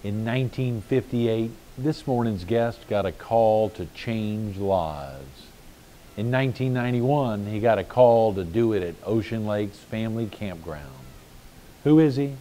In 1958, this morning's guest got a call to change lives. In 1991, he got a call to do it at Ocean Lakes Family Campground. Who is he?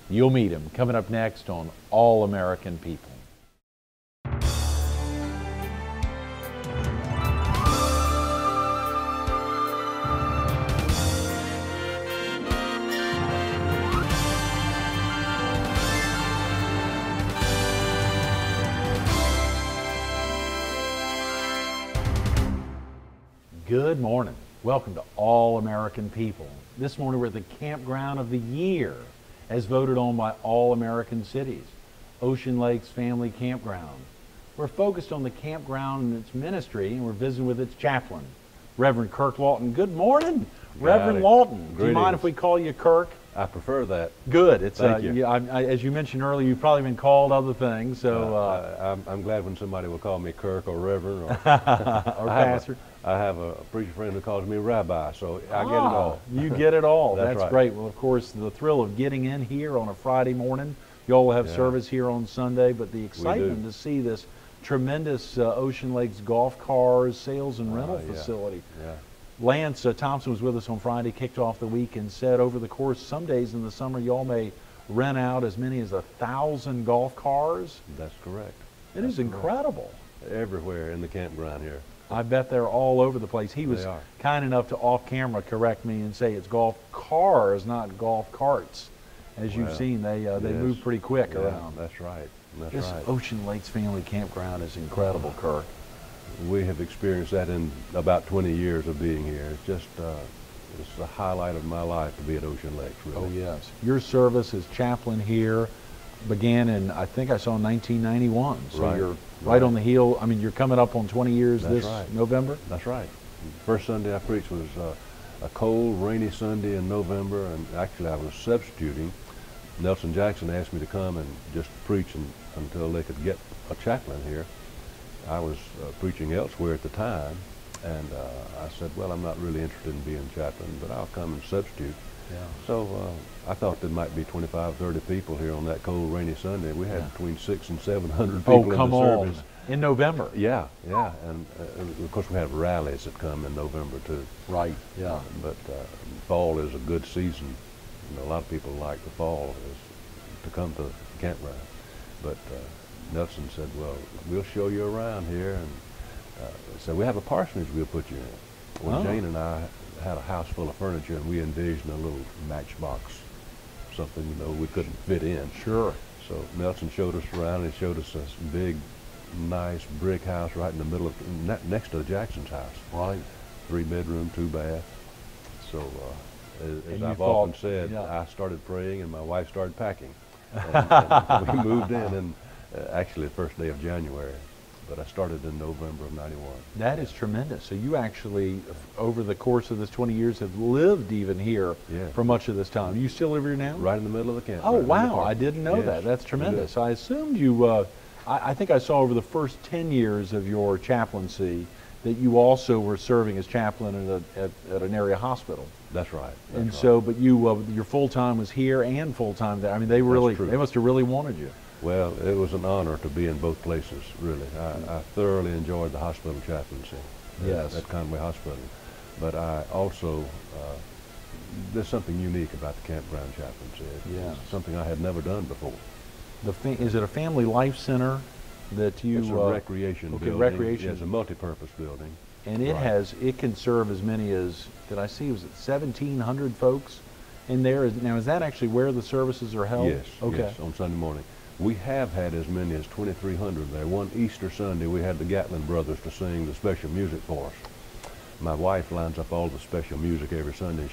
You'll meet him coming up next on All American People. Good morning. Welcome to All American People. This morning we're at the Campground of the Year, as voted on by All American Cities, Ocean Lakes Family Campground. We're focused on the campground and its ministry, and we're visiting with its chaplain, Reverend Kirk Lawton. Good morning, Reverend Lawton. Greetings. Do you mind if we call you Kirk? I prefer that. Good. It's Thank you. as you mentioned earlier, you've probably been called other things. So I'm glad when somebody will call me Kirk or Reverend or, or Pastor. I have a preacher friend who calls me Rabbi, so I get it all. You get it all. That's right. Great. Well, of course, the thrill of getting in here on a Friday morning. Y'all will have service here on Sunday, but the excitement to see this tremendous Ocean Lakes golf cars, sales and rental facility. Yeah. Lance Thompson was with us on Friday, kicked off the week, and said over the course, some days in the summer, y'all may rent out as many as 1,000 golf cars. That's correct. It is incredible. Everywhere in the campground here. I bet they're all over the place. He was They are. kind enough to off camera correct me and say it's golf cars, not golf carts. As you've seen, they move pretty quick around. That's right. This Ocean Lakes Family Campground is incredible, Kirk. We have experienced that in about 20 years of being here. It's just it's the highlight of my life to be at Ocean Lakes, really. Oh, yes. Your service as chaplain here began in, I think I saw, 1991. So you're right on the heel. I mean, you're coming up on 20 years this November? That's right. First Sunday I preached was a cold, rainy Sunday in November, and actually I was substituting. Nelson Jackson asked me to come and just preach until they could get a chaplain here. I was preaching elsewhere at the time, and I said, well, I'm not really interested in being chaplain, but I'll come and substitute. Yeah. So I thought there might be 25, 30 people here on that cold, rainy Sunday. We had between 600 and 700 people in the service. In November? Yeah, yeah. And of course we have rallies that come in November too. Right, yeah. But fall is a good season. You know, a lot of people like the fall to come to the campground. But Nelson said, well, we'll show you around here. And said, we have a parsonage we'll put you in. Well, Jane and I had a house full of furniture, and we envisioned a little matchbox, something, you know, we couldn't fit in. Sure. So Nelson showed us around, and showed us this big, nice brick house right in the middle of, next to Jackson's house. Right. 3-bedroom, 2-bath. So as I've often said, I started praying and my wife started packing. And we moved in, and actually the first day of January. But I started in November of '91. That is tremendous. So you actually, over the course of this 20 years, have lived even here for much of this time. You still live here now? Right in the middle of the camp. Oh, wow. I didn't know that. That's tremendous. I assumed you, I think I saw over the first 10 years of your chaplaincy that you also were serving as chaplain at an area hospital. That's right. And so, but you, your full-time was here and full-time there. I mean, they must have really wanted you. Well, it was an honor to be in both places, really. I thoroughly enjoyed the hospital chaplaincy at Conway Hospital. But I also, there's something unique about the campground chaplaincy. It's something I had never done before. Is it a family life center that you... It's a recreation building. Recreation. Yeah, it's a multi-purpose building. And it can serve as many as, did I see, was it 1,700 folks in there? Now, is that actually where the services are held? Yes, yes, on Sunday morning. We have had as many as 2,300 there. One Easter Sunday, we had the Gatlin brothers to sing the special music for us. My wife lines up all the special music every Sunday.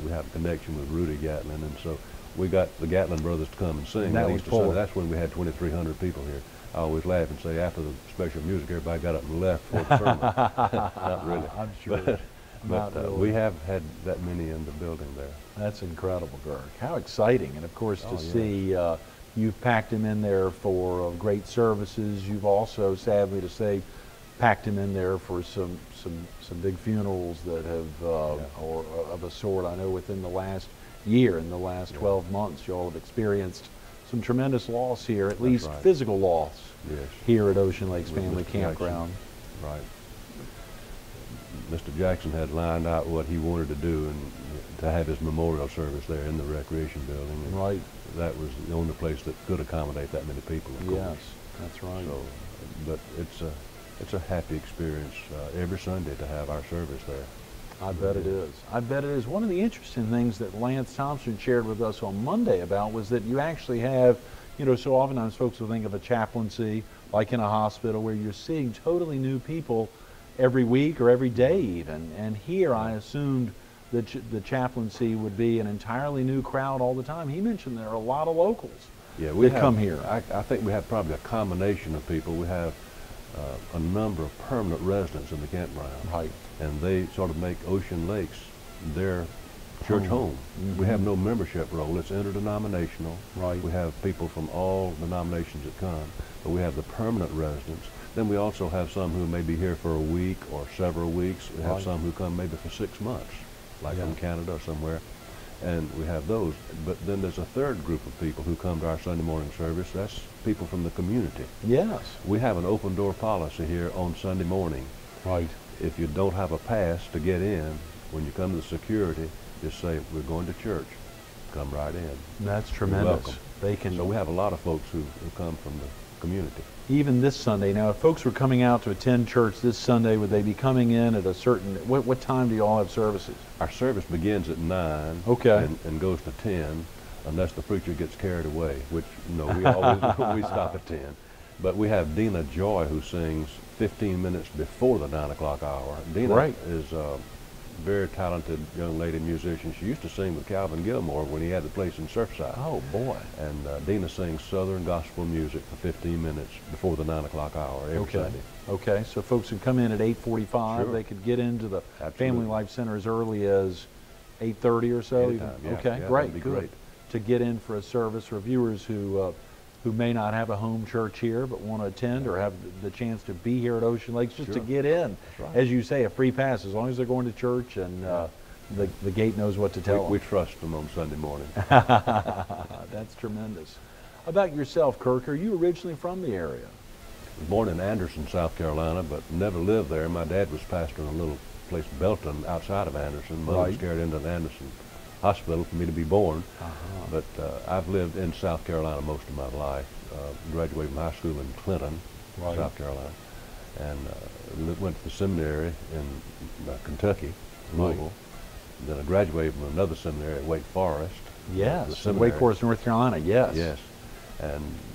We have a connection with Rudy Gatlin, and so we got the Gatlin brothers to come and sing. That was Sunday. That's when we had 2,300 people here. I always laugh and say after the special music, everybody got up and left for the sermon. Not really. I'm sure. But we have had that many in the building there. That's incredible, Kirk. How exciting. And of course to see you've packed him in there for great services. You've also, sadly to say, packed him in there for some big funerals that have, or of a sort. I know within the last year, in the last 12 months, you all have experienced some tremendous loss here, at least right. physical loss Yes. here at Ocean Lakes With Family Mr. Campground. Jackson. Right. Mr. Jackson had lined out what he wanted to do and to have his memorial service there in the recreation building. And Right. that was the only place that could accommodate that many people, of Yes, course. that's right. So, but it's a happy experience every Sunday to have our service there. I bet it is. I bet it is. One of the interesting things that Lance Thompson shared with us on Monday about was that you actually have, you know, so oftentimes folks will think of a chaplaincy like in a hospital where you're seeing totally new people every week or every day even. And here I assumed that the chaplaincy would be an entirely new crowd all the time. He mentioned there are a lot of locals that come here. I think we have probably a combination of people. We have a number of permanent residents in the campground. Right. And they sort of make Ocean Lakes their church home. We have no membership roll. It's interdenominational. Right. We have people from all denominations that come, but we have the permanent residents. Then we also have some who may be here for a week or several weeks. We have some who come maybe for 6 months, like from Canada or somewhere. And we have those. But then there's a third group of people who come to our Sunday morning service. That's people from the community. Yes. We have an open door policy here on Sunday morning. Right. If you don't have a pass to get in, when you come to the security, just say, we're going to church. Come right in. That's You're tremendous. welcome. They can. So we have a lot of folks who come from the community. Even this Sunday, now if folks were coming out to attend church this Sunday, would they be coming in at a certain, what time do you all have services? Our service begins at 9 Okay. and goes to 10, unless the preacher gets carried away, which, no, we always we stop at 10. But we have Dina Joy, who sings 15 minutes before the 9 o'clock hour. Dina is a very talented young lady musician. She used to sing with Calvin Gilmore when he had the place in Surfside. Oh, boy. And Dina sings Southern gospel music for 15 minutes before the 9 o'clock hour every Sunday. Okay, so folks who come in at 8:45, Sure. they could get into the Absolutely. Family Life Center as early as 8:30 or so? Anytime, yeah. Okay, Yeah, great, that'd be good. great. To get in for a service for viewers who may not have a home church here but want to attend or have the chance to be here at Ocean Lakes just to Sure. get in. That's right. As you say, a free pass as long as they're going to church and the gate knows what to tell We them. trust them on Sunday morning. That's tremendous. About yourself, Kirk, are you originally from the area? Was born in Anderson, South Carolina, but never lived there. My dad was pastor in a little place, Belton, outside of Anderson. Mother was carried into the Anderson hospital for me to be born. But I've lived in South Carolina most of my life. Graduated from high school in Clinton, South Carolina, and went to the seminary in Kentucky, Louisville. Then I graduated from another seminary at Wake Forest. Yes, Wake Forest, North Carolina, yes. Yes.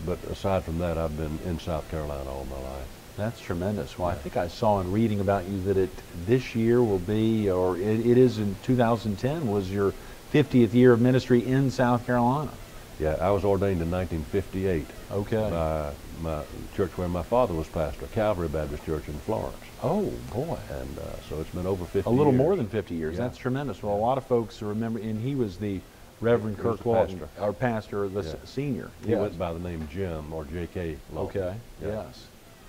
But aside from that, I've been in South Carolina all my life. That's tremendous. Well, I think I saw in reading about you that this year will be, or it is in 2010, was your 50th year of ministry in South Carolina. Yeah, I was ordained in 1958. Okay. By my church where my father was pastor, Calvary Baptist Church in Florence. Oh, boy. And so it's been over 50 years. A little more than 50 years. Yeah. That's tremendous. Well, a lot of folks remember, and he was the Reverend Kirk Lawton, our pastor, the senior. He went by the name Jim or J.K. Lawton. Okay, Yeah. yes.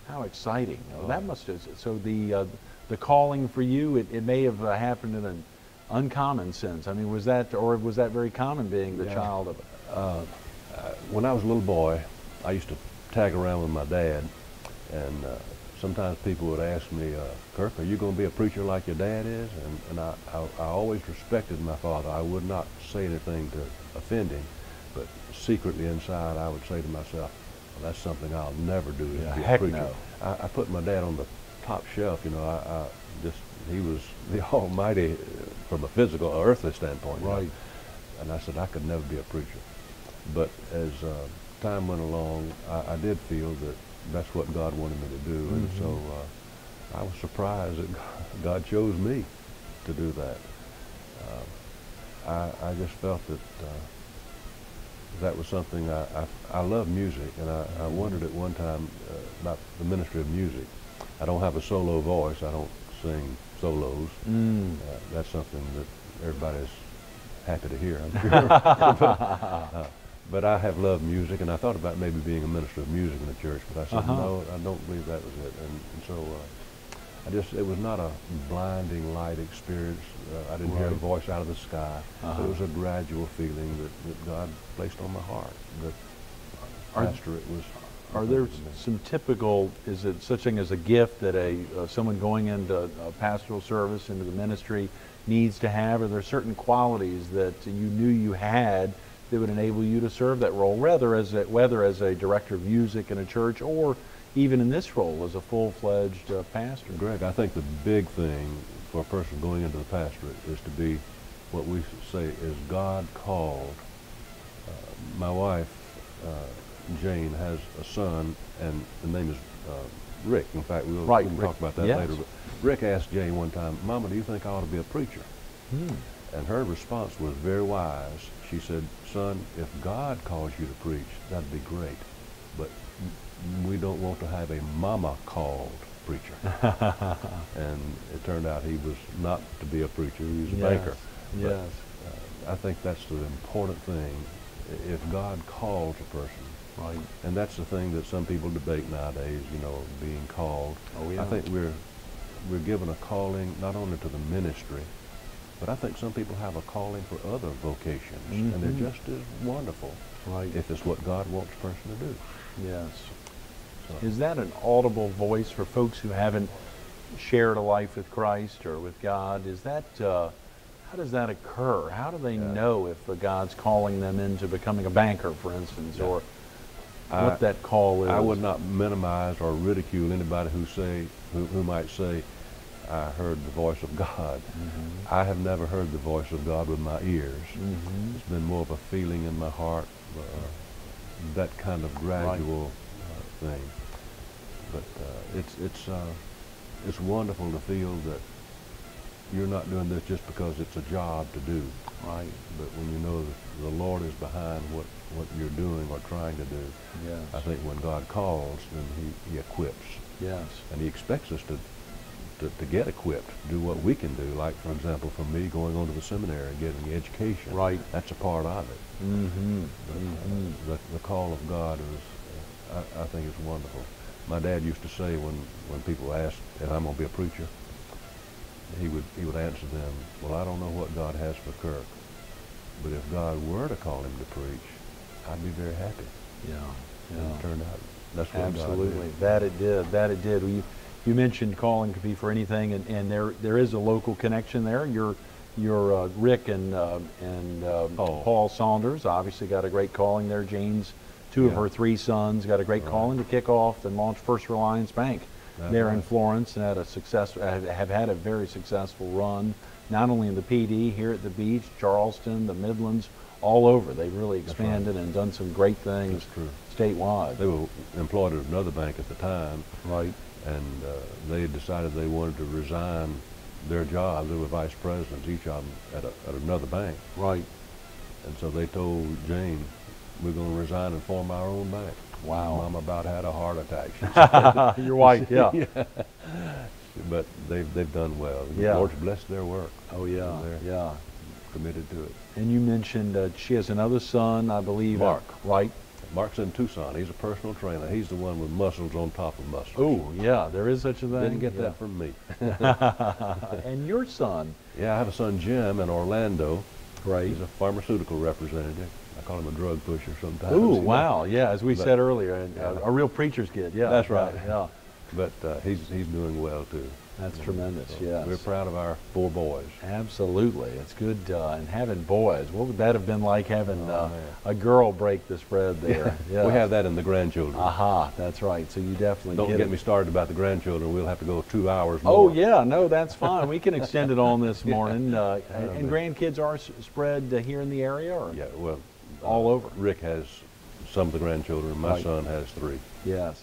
How exciting. That must have, so the calling for you, it may have happened in an uncommon sense. I mean, was that very common being the child of it? When I was a little boy, I used to tag around with my dad, and sometimes people would ask me, Kirk, are you going to be a preacher like your dad is? And I always respected my father. I would not say anything to offend him, but secretly inside I would say to myself, well, that's something I'll never do, is be a preacher. No. I put my dad on the top shelf, you know. He was the almighty from a physical, earthly standpoint. Right. You know? And I said I could never be a preacher. But as time went along, I did feel that that's what God wanted me to do, and so I was surprised that God chose me to do that. I just felt that that was something I love music, and I wondered at one time about the ministry of music. I don't have a solo voice. I don't sing solos. That's something that everybody's happy to hear, I'm sure. But I have loved music, and I thought about maybe being a minister of music in the church, but I said, no, I don't believe that was it. And so it was not a blinding light experience. I didn't hear a voice out of the sky. But it was a gradual feeling that God placed on my heart, that pastorate was. Are there some typical, is it such thing as a gift that someone going into a pastoral service, into the ministry, needs to have? Are there certain qualities that you knew you had that would enable you to serve that role, whether as a director of music in a church or even in this role as a full-fledged pastor? Greg, I think the big thing for a person going into the pastorate is to be what we say is God called. My wife, Jane, has a son, and the name is Rick. In fact, we can talk about that later. But Rick asked Jane one time, "Mama, do you think I ought to be a preacher?" And her response was very wise. She said, "Son, if God calls you to preach, that'd be great. But we don't want to have a mama-called preacher." And it turned out he was not to be a preacher. He was a banker. Yes. But, I think that's the important thing. If God calls a person, right, and that's the thing that some people debate nowadays, being called. Oh, yeah. I think we're given a calling not only to the ministry, but I think some people have a calling for other vocations, and they're just as wonderful, right, if it's what God wants a person to do. Yes. So. Is that an audible voice for folks who haven't shared a life with Christ or with God? Is that how does that occur? How do they know if God's calling them into becoming a banker, for instance, or what that call is? I would not minimize or ridicule anybody who might say, "I heard the voice of God." I have never heard the voice of God with my ears. It's been more of a feeling in my heart, that kind of gradual thing. But it's wonderful to feel that you're not doing this just because it's a job to do. Right. But when you know that the Lord is behind what you're doing or trying to do, yes, I think when God calls, then He equips. Yes. And He expects us to get equipped, do what we can do. Like, for example, for me, going on to the seminary and getting the education. Right. That's a part of it. The call of God is, I think it's wonderful. My dad used to say when people asked if I'm going to be a preacher, he would answer them, "Well, I don't know what God has for Kirk, but if God were to call him to preach, I'd be very happy." Yeah. And it turned out that's what Absolutely. God did. That it did. Well, you mentioned calling could be for anything, and there is a local connection there. You're Rick and Paul Saunders obviously got a great calling there. Jane's two of her three sons got a great calling to kick off and launch First Reliance Bank there in Florence, and have had a very successful run, not only in the PD, here at the beach, Charleston, the Midlands, all over. They've really expanded and done some great things statewide. They were employed at another bank at the time. Right. And they decided they wanted to resign their jobs. They were vice presidents, each of them at another bank. Right. And so they told Jane, "We're going to resign and form our own bank." Wow. Mom about had a heart attack. Your wife, yeah. But they've done well. Yeah. The Lord's blessed their work. Oh, yeah, They're committed to it. And you mentioned she has another son, I believe. Mark. Right. Mark's in Tucson. He's a personal trainer. He's the one with muscles on top of muscles. Oh, yeah, there is such a thing. Didn't get that from me. And your son? Yeah, I have a son, Jim, in Orlando. Right. He's a pharmaceutical representative. I call him a drug pusher sometimes. Oh, wow, yeah, as we said earlier, a real preacher's kid, yeah. That's right. Yeah. But he's doing well, too. That's tremendous, So yes. we're proud of our 4 boys. Absolutely. It's good, and having boys. What would that have been like having a girl break the spread there? Yeah. We have that in the grandchildren. Aha, that's right. So you definitely Don't get me started about the grandchildren. We'll have to go 2 hours more. Oh, yeah, no, that's fine. We can extend it on this morning. And grandkids are spread here in the area? Or? Yeah, well, all over. Rick has some of the grandchildren. My son has 3. Yes.